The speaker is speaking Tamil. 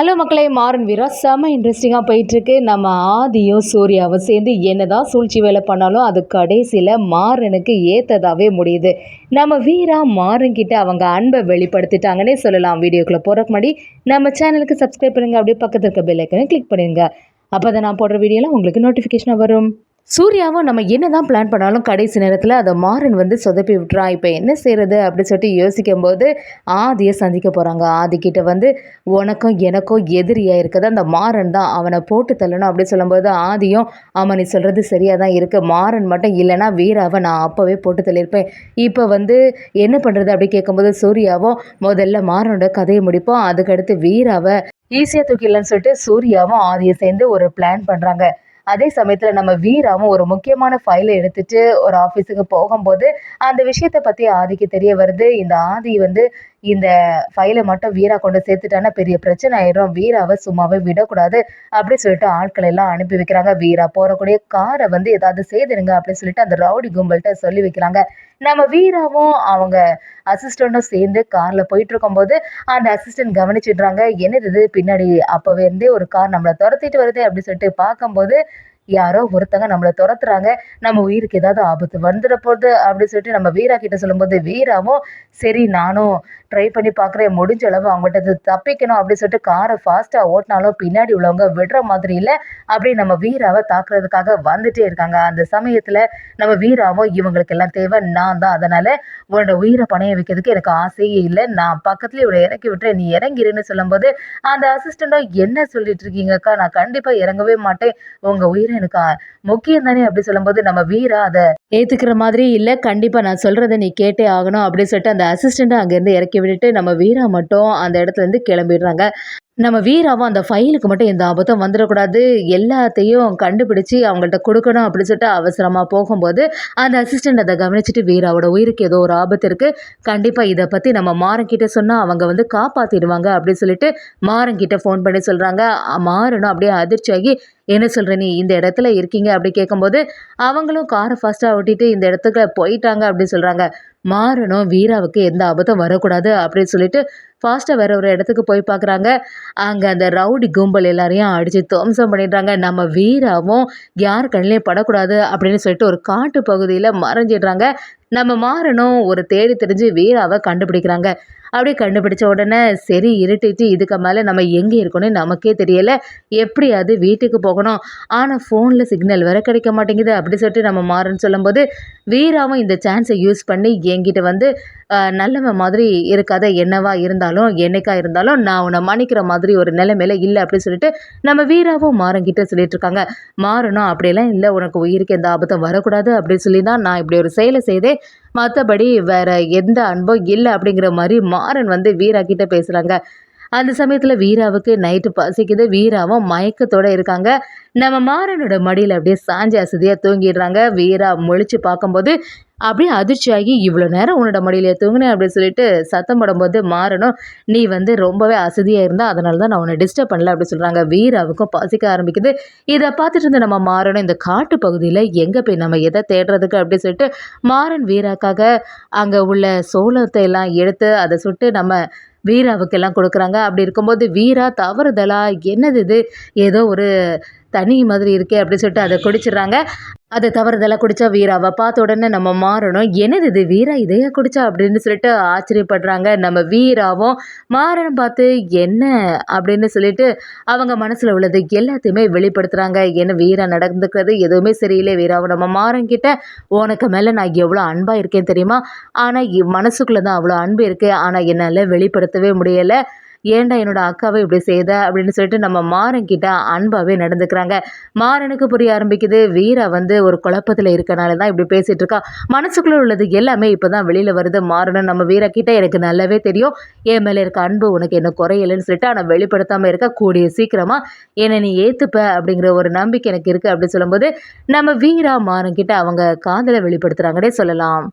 ஹலோ மக்களே, மாறன் வீரா செம்ம இன்ட்ரெஸ்டிங்காக போயிட்டுருக்கு. நம்ம ஆதியும் சூர்யாவும் சேர்ந்து என்னதான் சூழ்ச்சி வேலை பண்ணாலும் அது கடைசியில் மாறனுக்கு ஏற்றதாகவே முடியுது. நம்ம வீரா மாறன்கிட்ட அவங்க அன்பை வெளிப்படுத்திட்டாங்கன்னே சொல்லலாம். வீடியோக்குள்ளே போகிறக்கு முன்னாடி நம்ம சேனலுக்கு சப்ஸ்கிரைப் பண்ணுங்கள், அப்படியே பக்கத்தில் இருக்க பெல் ஐக்கனை கிளிக் பண்ணுங்க. அப்போ தான் நான் போடுற வீடியோலாம் உங்களுக்கு நோட்டிஃபிகேஷனாக வரும். சூர்யாவும் நம்ம என்னதான் பிளான் பண்ணாலும் கடைசி நேரத்தில் அதை மாறன் சொதப்பி விட்டுறான். இப்போ என்ன செய்கிறது அப்படின்னு சொல்லிட்டு யோசிக்கும் போது ஆதியை சந்திக்க போகிறாங்க. ஆதிக்கிட்ட உனக்கும் எனக்கும் எதிரியாக இருக்குது அந்த மாறன் தான், அவனை போட்டு தள்ளணும் அப்படின்னு சொல்லும்போது ஆதியும் ஆமாம் நீ சொல்கிறது சரியாக தான் இருக்குது, மாறன் மட்டும் இல்லைன்னா வீராவை நான் அப்போவே போட்டு தள்ளியிருப்பேன். இப்போ என்ன பண்ணுறது அப்படி கேட்கும்போது சூர்யாவும் முதல்ல மாறனோட கதையை முடிப்போம், அதுக்கடுத்து வீராவை ஈஸியாக தூக்கிடலான்னு சொல்லிட்டு சூர்யாவும் ஆதியை சேர்ந்து ஒரு பிளான் பண்ணுறாங்க. அதே சமயத்தில் நம்ம வீராவும் ஒரு முக்கியமான ஃபைலை எடுத்துட்டு ஒரு ஆஃபீஸுக்கு போகும்போது அந்த விஷயத்தை பற்றி ஆதிக்கு தெரிய வருது. இந்த ஆதி இந்த ஃபைலை மட்டும் வீரா கொண்டு சேர்த்துட்டானா பெரிய பிரச்சனை ஆயிடும், வீராவை சும்மாவே விடக்கூடாது அப்படின்னு சொல்லிட்டு ஆட்கள் எல்லாம் அனுப்பி வைக்கிறாங்க. வீரா போறக்கூடிய காரை ஏதாவது செய்திருங்க அப்படின்னு சொல்லிட்டு அந்த ரவுடி கும்பல்கிட்ட சொல்லி வைக்கிறாங்க. நம்ம வீராவும் அவங்க அசிஸ்டண்ட்டும் சேர்ந்து கார்ல போயிட்டு இருக்கும்போது அந்த அசிஸ்டன்ட் கவனிச்சிடுறாங்க. என்னது பின்னாடி அப்பவே இருந்தே ஒரு கார் நம்மளை துரத்திட்டு வருது அப்படின்னு சொல்லிட்டு பார்க்கும்போது யாரோ ஒருத்தங்க நம்மளை துரத்துறாங்க, நம்ம உயிருக்கு ஏதாவது ஆபத்து வந்துட போகுது அப்படின்னு சொல்லிட்டு நம்ம வீரா கிட்ட சொல்லும்போது வீராவும் சரி நானும் ட்ரை பண்ணி பார்க்குறேன், முடிஞ்ச அளவு அவங்கள்ட்ட தப்பிக்கணும் அப்படின்னு சொல்லிட்டு காரை ஃபாஸ்ட்டாக ஓட்டினாலும் பின்னாடி உள்ளவங்க விடுற மாதிரி இல்லை. அப்படி நம்ம வீராவை தாக்குறதுக்காக வந்துட்டே இருக்காங்க. அந்த சமயத்தில் நம்ம வீராவும் இவங்களுக்கு எல்லாம் தேவை நான் தான், அதனால உன்னோட உயிரை பணைய வைக்கிறதுக்கு எனக்கு ஆசையே இல்லை, நான் பக்கத்துலேயே இவனை இறக்கி விட்டுறேன், நீ இறங்கிருன்னு சொல்லும்போது அந்த அசிஸ்டண்ட்டும் என்ன சொல்லிட்டு இருக்கீங்கக்கா, நான் கண்டிப்பாக இறங்கவே மாட்டேன், உங்கள் உயிரை எனக்கு முக்கியம் தானே அப்படி சொல்லும்போது நம்ம வீரா அதை ஏற்றுக்கிற மாதிரி இல்லை, கண்டிப்பாக நான் சொல்கிறத நீ கேட்டே ஆகணும் அப்படின்னு சொல்லிட்டு அந்த அசிஸ்டண்ட்டை அங்கேருந்து இறக்கி விட்டுட்டு நம்ம வீரா மட்டும் அந்த இடத்துலேருந்து கிளம்பிடுறாங்க. நம்ம வீராவும் அந்த ஃபைலுக்கு மட்டும் எந்த ஆபத்தும் வந்துடக்கூடாது, எல்லாத்தையும் கண்டுபிடிச்சி அவங்கள்ட்ட கொடுக்கணும் அப்படின்னு சொல்லிட்டு அவசரமாக போகும்போது அந்த அசிஸ்டண்ட் அதை கவனிச்சுட்டு வீராவோட உயிருக்கு ஏதோ ஒரு ஆபத்து இருக்குது, கண்டிப்பாக இதை பற்றி நம்ம மாறன்கிட்ட சொன்னால் அவங்க காப்பாற்றிடுவாங்க அப்படின்னு சொல்லிட்டு மாறன்கிட்ட ஃபோன் பண்ணி சொல்கிறாங்க. மாறனும் அப்படியே அதிர்ச்சியாகி என்ன சொல்கிற நீ இந்த இடத்துல இருக்கீங்க அப்படி கேட்கும்போது அவங்களும் காரை ஃபாஸ்ட்டாக ஓட்டிட்டு இந்த இடத்துக்கு போயிட்டாங்க அப்படின்னு சொல்கிறாங்க. மாறனும் வீராவுக்கு எந்த ஆபத்தும் வரக்கூடாது அப்படின்னு சொல்லிட்டு ஃபாஸ்ட்டாக வேற ஒரு இடத்துக்கு போய் பார்க்குறாங்க. அங்கே அந்த ரவுடி கும்பல் எல்லாரையும் அடித்து துவம்சம் பண்ணிடுறாங்க. நம்ம வீராவும் யார் கண்ணிலையும் படக்கூடாது அப்படின்னு சொல்லிட்டு ஒரு காட்டு பகுதியில் மறைஞ்சிடுறாங்க. நம்ம மாறனும் ஒரு தேடி தெரிஞ்சு வீராவை கண்டுபிடிக்கிறாங்க. அப்படியே கண்டுபிடிச்ச உடனே சரி இருட்டிட்டு இதுக்கு மேலே நம்ம எங்கே இருக்கணும் நமக்கே தெரியலை, எப்படியாவது வீட்டுக்கு போகணும், ஆனால் ஃபோனில் சிக்னல் வேற கிடைக்க மாட்டேங்குது அப்படி சொல்லிட்டு நம்ம மாறன்னு சொல்லும்போது வீராவும் இந்த சான்ஸை யூஸ் பண்ணி என்கிட்ட நல்லவன் மாதிரி இருக்காத, என்னவா இருந்தாலும் என்னைக்கா இருந்தாலும் நான் உன்னை மன்னிக்கிற மாதிரி ஒரு நிலைமையில இல்லை அப்படின்னு சொல்லிட்டு நம்ம வீராவும் மாறன்கிட்ட சொல்லிட்டு இருக்காங்க. மாறனும் அப்படியெல்லாம் இல்லை, உனக்கு உயிருக்கு எந்த ஆபத்தும் வரக்கூடாது அப்படின்னு சொல்லி தான் நான் இப்படி ஒரு செயலை செய்தேன், மற்றபடி வேற எந்த அன்பும் இல்லை அப்படிங்கிற மாதிரி மாறன் வீரா கிட்ட பேசுகிறாங்க. அந்த சமயத்தில் வீராவுக்கு நைட்டு பசிக்குது, வீராவும் மயக்கத்தோடு இருக்காங்க. நம்ம மாறனோட மடியில் அப்படியே சாஞ்சி அசதியாக தூங்கிடுறாங்க. வீரா முழிச்சு பார்க்கும்போது அப்படியே அதிர்ச்சியாகி இவ்வளோ நேரம் உன்னோட மடியிலே தூங்கினேன் அப்படின்னு சொல்லிட்டு சத்தம் போடும்போது மாறனும் நீ ரொம்பவே அசதியாக இருந்தால் அதனால தான் நான் உன்னை டிஸ்டர்ப் பண்ணல அப்படின்னு சொல்கிறாங்க. வீராவுக்கும் பசிக்க ஆரம்பிக்குது. இதை பார்த்துட்டு இருந்த நம்ம மாறனும் இந்த காட்டு பகுதியில் எங்கே போய் நம்ம எதை தேடுறதுக்கு அப்படின்னு சொல்லிட்டு மாறன் வீராக்காக அங்கே உள்ள சோளத்தை எல்லாம் எடுத்து அதை சுட்டு நம்ம வீராவுக்கெல்லாம் கொடுக்குறாங்க. அப்படி இருக்கும்போது வீரா தவறுதலா என்னது இது ஏதோ ஒரு தண்ணி மாதிரி இருக்கே அப்படின்னு சொல்லிட்டு அதை குடிச்சிடுறாங்க. அதை தவறுதெல்லாம் குடித்தா வீராவை பார்த்த உடனே நம்ம மாறனும் என்னது இது வீரா இதையா குடிச்சா அப்படின்னு சொல்லிட்டு ஆச்சரியப்படுறாங்க. நம்ம வீராவும் மாறனும் பார்த்து என்ன அப்படின்னு சொல்லிட்டு அவங்க மனசில் உள்ளது எல்லாத்தையுமே வெளிப்படுத்துகிறாங்க. என்ன வீரா நடந்துக்கிறது எதுவுமே சரியில்லை, வீராவும் நம்ம மாறன்கிட்ட உனக்கு மேலே நான் எவ்வளோ அன்பாக இருக்கேன் தெரியுமா, ஆனால் மனசுக்குள்ளே தான் அவ்வளோ அன்பு இருக்குது, ஆனால் என்னால் வெளிப்படுத்தவே முடியலை, ஏன்டா என்னோட அக்காவை இப்படி செய்த அப்படின்னு சொல்லிட்டு நம்ம மாறன்கிட்ட அன்பாகவே நடந்துக்கிறாங்க. மாறனுக்கு புரிய ஆரம்பிக்குது வீரா ஒரு குழப்பத்தில் இருக்கனால தான் இப்படி பேசிகிட்டு இருக்கா, மனசுக்குள்ளே உள்ளது எல்லாமே இப்போ தான் வெளியில் வருது. மாறனும் நம்ம வீரா கிட்ட எனக்கு நல்லாவே தெரியும் என் மேலே இருக்க அன்பு உனக்கு என்ன குறையலைன்னு சொல்லிட்டு ஆனால் வெளிப்படுத்தாமல் இருக்க, கூடிய சீக்கிரமாக என்னை நீ ஏற்றுப்ப அப்படிங்கிற ஒரு நம்பிக்கை எனக்கு இருக்குது அப்படின்னு சொல்லும்போது நம்ம வீரா மாறன்கிட்ட அவங்க காதலை வெளிப்படுத்துகிறாங்கன்னே சொல்லலாம்.